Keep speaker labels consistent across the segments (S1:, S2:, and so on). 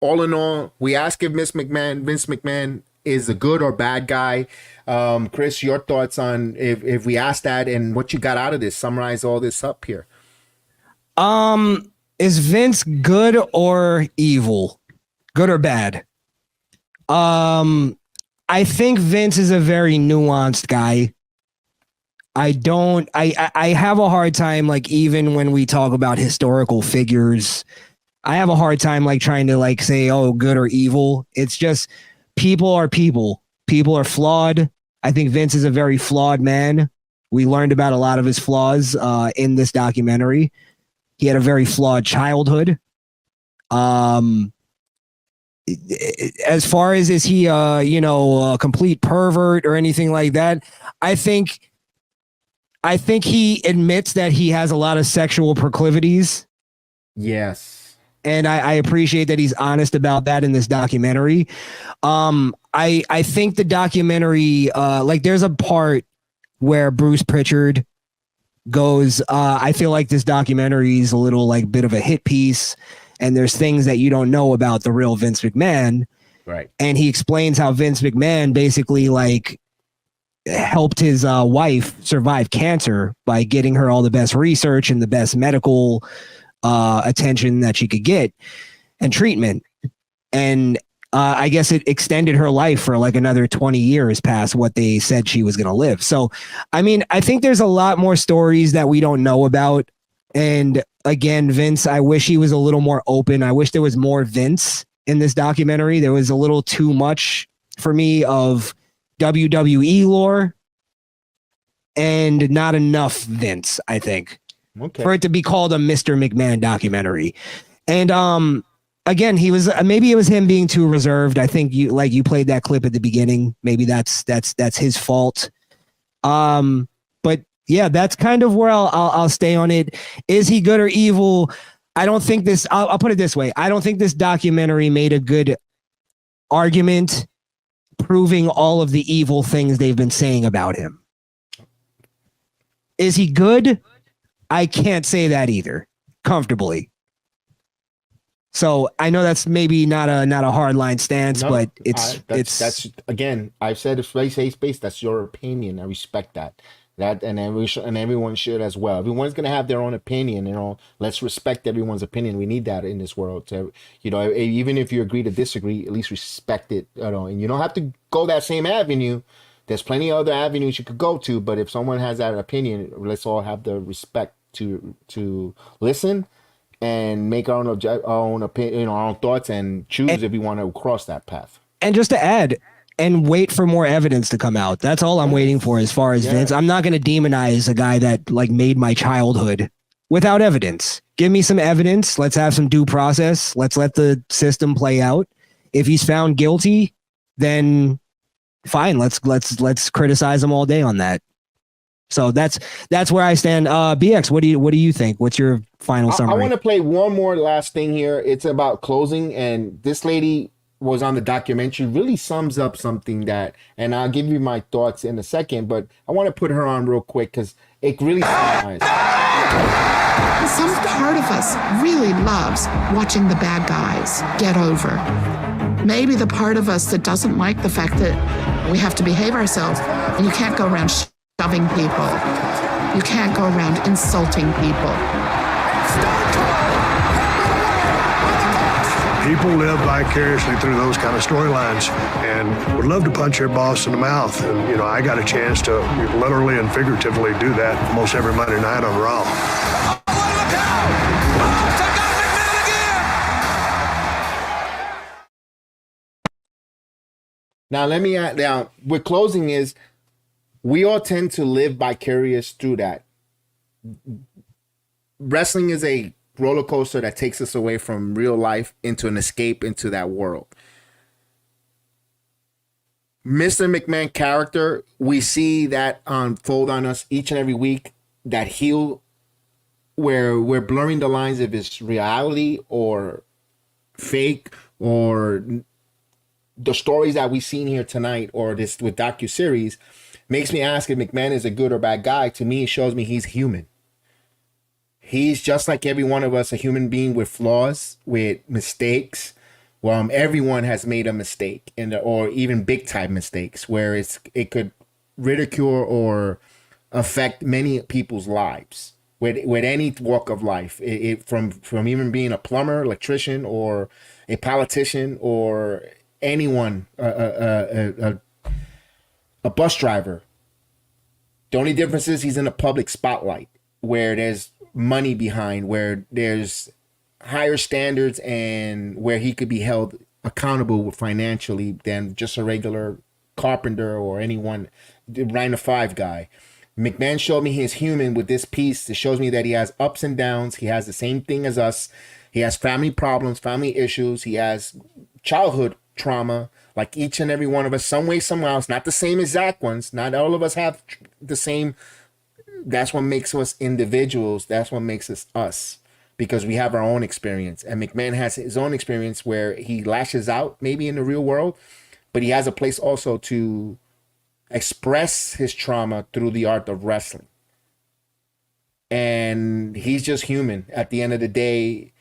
S1: all in all, we ask if Vince McMahon is a good or bad guy. Chris, your thoughts on if we asked that and what you got out of this? Summarize all this up here.
S2: Is Vince good or evil? Good or bad? I think Vince is a very nuanced guy. I have a hard time, like, even when we talk about historical figures, I have a hard time like trying to like say, oh, good or evil. It's just people are people. People are flawed. I think Vince is a very flawed man. We learned about a lot of his flaws in this documentary. He had a very flawed childhood. As far as is he a complete pervert or anything like that, I think he admits that he has a lot of sexual proclivities.
S1: Yes.
S2: And I appreciate that he's honest about that in this documentary. I think the documentary, like there's a part where Bruce Pritchard goes, I feel like this documentary is a little like bit of a hit piece, and there's things that you don't know about the real Vince McMahon.
S1: Right.
S2: And he explains how Vince McMahon basically like helped his wife survive cancer by getting her all the best research and the best medical attention that she could get and treatment. And I guess it extended her life for like another 20 years past what they said she was going to live. So, I mean, I think there's a lot more stories that we don't know about. And again, Vince, I wish he was a little more open. I wish there was more Vince in this documentary. There was a little too much for me of WWE lore and not enough Vince, I think, for it to be called a Mr. McMahon documentary. And again, he was maybe it was him being too reserved. I think you played that clip at the beginning. Maybe that's his fault. But yeah, that's kind of where I'll stay on it. Is he good or evil? I don't think this. I'll put it this way. I don't think this documentary made a good argument proving all of the evil things they've been saying about him. Is he good? I can't say that either comfortably. So I know that's maybe not a hardline stance, no, but that's
S1: again, I've said it's space. That's your opinion. I respect that. And everyone should as well. Everyone's gonna have their own opinion. Let's respect everyone's opinion. We need that in this world. To, even if you agree to disagree, at least respect it. And you don't have to go that same avenue. There's plenty of other avenues you could go to. But if someone has that opinion, let's all have the respect to listen and make our own opinion, our own thoughts, and choose if we want to cross that path.
S2: And just to add, and wait for more evidence to come out. That's all I'm waiting for as far as Vince. I'm not going to demonize a guy that like made my childhood without evidence. Give me some evidence. Let's have some due process. Let's let the system play out. If he's found guilty, then fine. Let's criticize him all day on that. So that's where I stand. BX, what do you think? What's your final summary?
S1: I want to play one more last thing here. It's about closing, and this lady was on the documentary, really sums up something that, and I'll give you my thoughts in a second, but I want to put her on real quick because it really summarizes.
S3: Some part of us really loves watching the bad guys get over. Maybe the part of us that doesn't like the fact that we have to behave ourselves, and you can't go around shoving people. You can't go around insulting people.
S4: People live vicariously through those kind of storylines and would love to punch their boss in the mouth. And, I got a chance to literally and figuratively do that almost every Monday night on Raw.
S1: Now, let me add, now, with closing is, we all tend to live vicarious through that. Wrestling is a roller coaster that takes us away from real life into an escape into that world. Mr. McMahon character, we see that unfold on us each and every week, that heel where we're blurring the lines of his reality or fake, or the stories that we've seen here tonight or this with docuseries makes me ask if McMahon is a good or bad guy. To me, it shows me he's human. He's just like every one of us, a human being with flaws, with mistakes, Well, everyone has made a mistake, or even big time mistakes, where it could ridicule or affect many people's lives with any walk of life. From even being a plumber, electrician, or a politician, or anyone, a bus driver. The only difference is he's in a public spotlight where there's money behind, where there's higher standards, and where he could be held accountable financially than just a regular carpenter or anyone, the 9 to 5 guy. McMahon showed me he's human with this piece. It shows me that he has ups and downs. He has the same thing as us. He has family problems, family issues. He has childhood trauma, like each and every one of us, some way, somehow. It's not the same exact ones. Not all of us have the same. That's what makes us individuals. That's what makes us us, because we have our own experience. And McMahon has his own experience where he lashes out maybe in the real world, but he has a place also to express his trauma through the art of wrestling. And he's just human at the end of the day.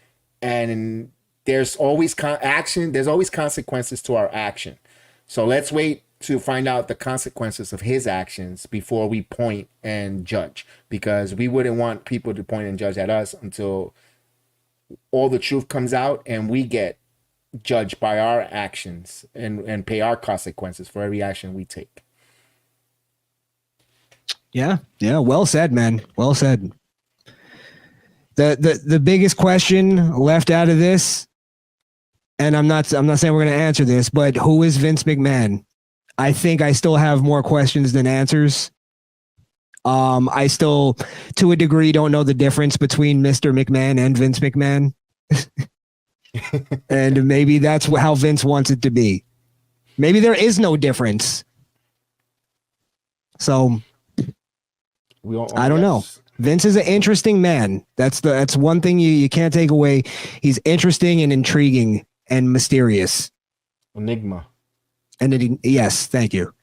S1: And there's always action. There's always consequences to our action. So let's wait to find out the consequences of his actions before we point and judge, because we wouldn't want people to point and judge at us until all the truth comes out and we get judged by our actions and pay our consequences for every action we take.
S2: Yeah. Well said, man. Well said. The biggest question left out of this, and I'm not saying we're going to answer this, but who is Vince McMahon? I think I still have more questions than answers. I still, to a degree, don't know the difference between Mr. McMahon and Vince McMahon. And maybe that's how Vince wants it to be. Maybe there is no difference. So I don't know. Vince is an interesting man. That's one thing you can't take away. He's interesting and intriguing and mysterious.
S1: Enigma.
S2: And yes, thank you.